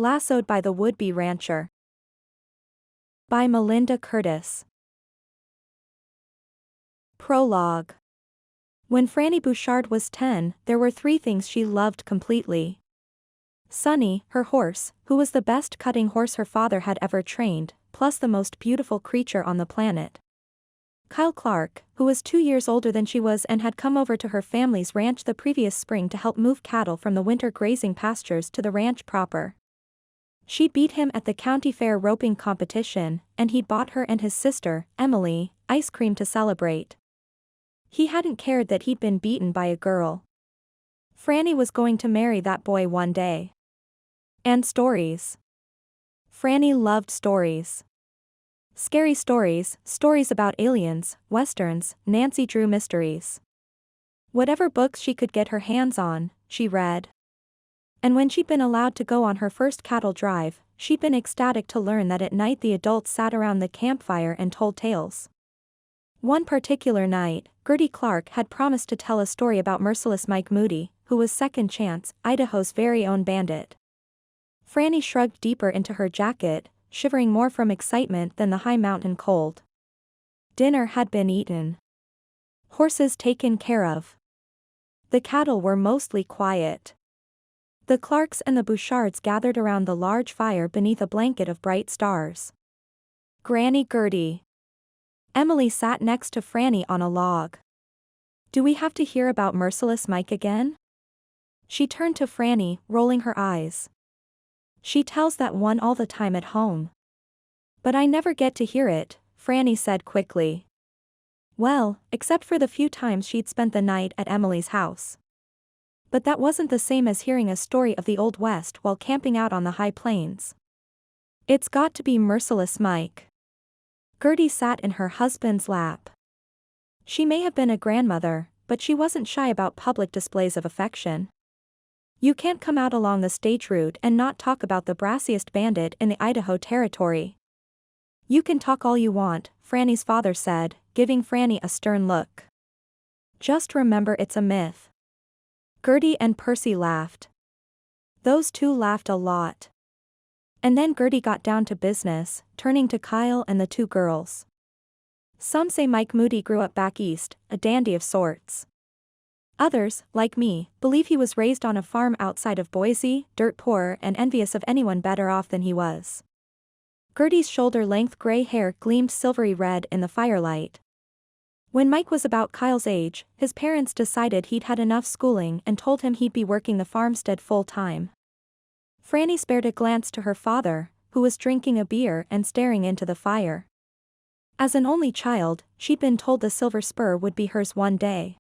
Lassoed by the Would-Be Rancher. By Melinda Curtis. Prologue. When Franny Bouchard was 10, there were 3 things she loved completely. Sunny, her horse, who was the best cutting horse her father had ever trained, plus the most beautiful creature on the planet. Kyle Clark, who was 2 years older than she was and had come over to her family's ranch the previous spring to help move cattle from the winter grazing pastures to the ranch proper. She'd beat him at the county fair roping competition, and he'd bought her and his sister, Emily, ice cream to celebrate. He hadn't cared that he'd been beaten by a girl. Franny was going to marry that boy one day. And stories. Franny loved stories. Scary stories, stories about aliens, westerns, Nancy Drew mysteries. Whatever books she could get her hands on, she read. And when she'd been allowed to go on her first cattle drive, she'd been ecstatic to learn that at night the adults sat around the campfire and told tales. One particular night, Gertie Clark had promised to tell a story about merciless Mike Moody, who was Second Chance, Idaho's very own bandit. Franny shrugged deeper into her jacket, shivering more from excitement than the high mountain cold. Dinner had been eaten. Horses taken care of. The cattle were mostly quiet. The Clarks and the Bouchards gathered around the large fire beneath a blanket of bright stars. Granny Gertie. Emily sat next to Franny on a log. Do we have to hear about merciless Mike again? She turned to Franny, rolling her eyes. She tells that one all the time at home. But I never get to hear it, Franny said quickly. Well, except for the few times she'd spent the night at Emily's house. But that wasn't the same as hearing a story of the Old West while camping out on the high plains. It's got to be merciless Mike. Gertie sat in her husband's lap. She may have been a grandmother, but she wasn't shy about public displays of affection. You can't come out along the stage route and not talk about the brassiest bandit in the Idaho Territory. You can talk all you want, Franny's father said, giving Franny a stern look. Just remember it's a myth. Gertie and Percy laughed. Those two laughed a lot. And then Gertie got down to business, turning to Kyle and the 2 girls. Some say Mike Moody grew up back east, a dandy of sorts. Others, like me, believe he was raised on a farm outside of Boise, dirt poor and envious of anyone better off than he was. Gertie's shoulder-length gray hair gleamed silvery red in the firelight. When Mike was about Kyle's age, his parents decided he'd had enough schooling and told him he'd be working the farmstead full-time. Franny spared a glance to her father, who was drinking a beer and staring into the fire. As an only child, she'd been told the silver spur would be hers one day.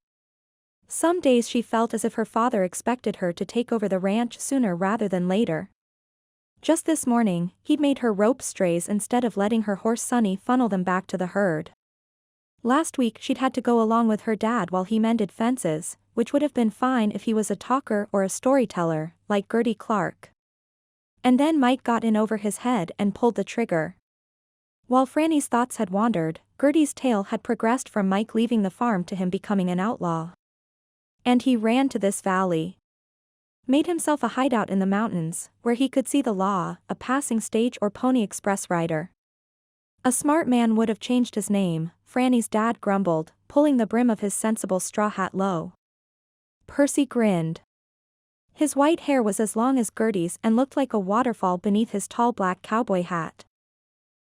Some days she felt as if her father expected her to take over the ranch sooner rather than later. Just this morning, he'd made her rope strays instead of letting her horse Sunny funnel them back to the herd. Last week she'd had to go along with her dad while he mended fences, which would have been fine if he was a talker or a storyteller, like Gertie Clark. And then Mike got in over his head and pulled the trigger. While Franny's thoughts had wandered, Gertie's tale had progressed from Mike leaving the farm to him becoming an outlaw. And he ran to this valley. Made himself a hideout in the mountains, where he could see the law, a passing stage or pony express rider. A smart man would have changed his name, Franny's dad grumbled, pulling the brim of his sensible straw hat low. Percy grinned. His white hair was as long as Gertie's and looked like a waterfall beneath his tall black cowboy hat.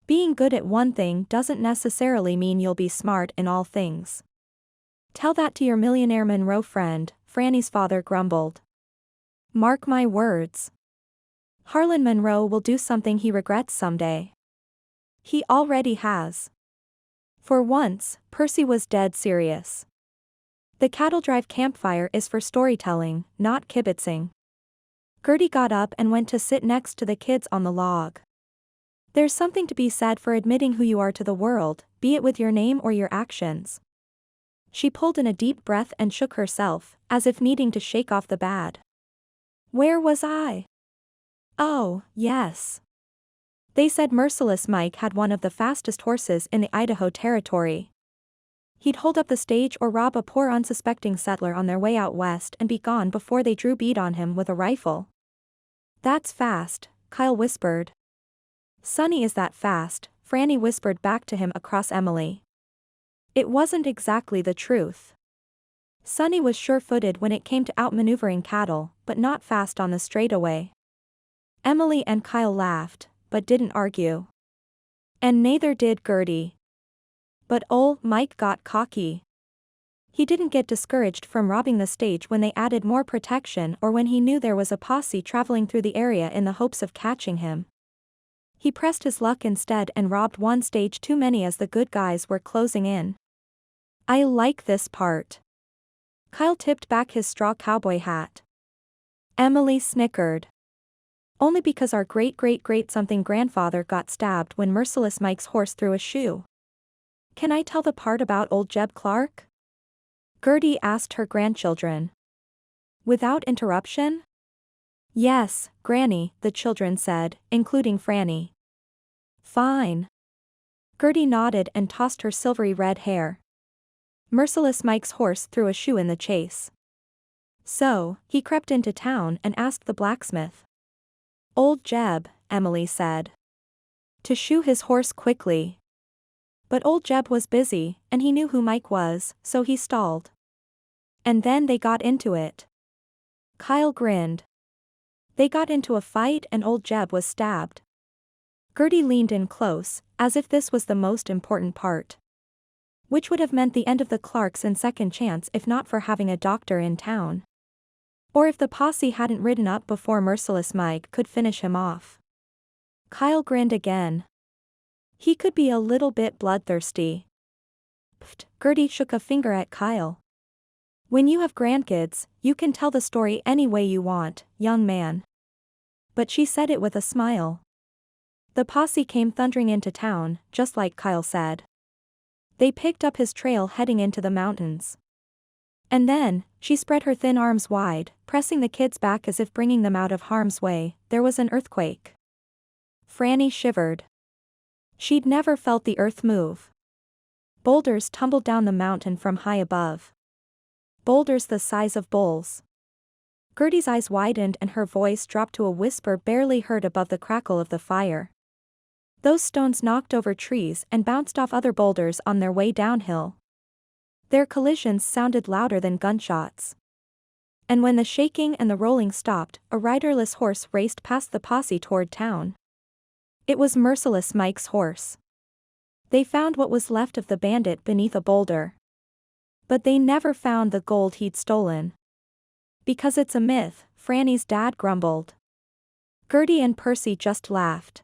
Being good at one thing doesn't necessarily mean you'll be smart in all things. Tell that to your millionaire Monroe friend, Franny's father grumbled. Mark my words. Harlan Monroe will do something he regrets someday. He already has. For once, Percy was dead serious. The cattle drive campfire is for storytelling, not kibitzing. Gertie got up and went to sit next to the kids on the log. There's something to be said for admitting who you are to the world, be it with your name or your actions. She pulled in a deep breath and shook herself, as if needing to shake off the bad. Where was I? Oh, yes. They said Merciless Mike had one of the fastest horses in the Idaho Territory. He'd hold up the stage or rob a poor unsuspecting settler on their way out west and be gone before they drew bead on him with a rifle. That's fast, Kyle whispered. Sonny is that fast, Franny whispered back to him across Emily. It wasn't exactly the truth. Sonny was sure-footed when it came to outmaneuvering cattle, but not fast on the straightaway. Emily and Kyle laughed, but didn't argue. And neither did Gertie. But old Mike got cocky. He didn't get discouraged from robbing the stage when they added more protection or when he knew there was a posse traveling through the area in the hopes of catching him. He pressed his luck instead and robbed one stage too many as the good guys were closing in. I like this part. Kyle tipped back his straw cowboy hat. Emily snickered. Only because our great-great-great-something grandfather got stabbed when Merciless Mike's horse threw a shoe. Can I tell the part about old Jeb Clark? Gertie asked her grandchildren. Without interruption? Yes, Granny, the children said, including Franny. Fine. Gertie nodded and tossed her silvery red hair. Merciless Mike's horse threw a shoe in the chase. So, he crept into town and asked the blacksmith. Old Jeb, Emily said. To shoe his horse quickly. But old Jeb was busy, and he knew who Mike was, so he stalled. And then they got into it. Kyle grinned. They got into a fight and old Jeb was stabbed. Gertie leaned in close, as if this was the most important part. Which would have meant the end of the Clarks and second chance if not for having a doctor in town. Or if the posse hadn't ridden up before Merciless Mike could finish him off. Kyle grinned again. He could be a little bit bloodthirsty. Pfft, Gertie shook a finger at Kyle. When you have grandkids, you can tell the story any way you want, young man. But she said it with a smile. The posse came thundering into town, just like Kyle said. They picked up his trail heading into the mountains. And then, she spread her thin arms wide, pressing the kids back as if bringing them out of harm's way. There was an earthquake. Franny shivered. She'd never felt the earth move. Boulders tumbled down the mountain from high above. Boulders the size of bowls. Gertie's eyes widened and her voice dropped to a whisper barely heard above the crackle of the fire. Those stones knocked over trees and bounced off other boulders on their way downhill. Their collisions sounded louder than gunshots. And when the shaking and the rolling stopped, a riderless horse raced past the posse toward town. It was Merciless Mike's horse. They found what was left of the bandit beneath a boulder. But they never found the gold he'd stolen. Because it's a myth, Franny's dad grumbled. Gertie and Percy just laughed.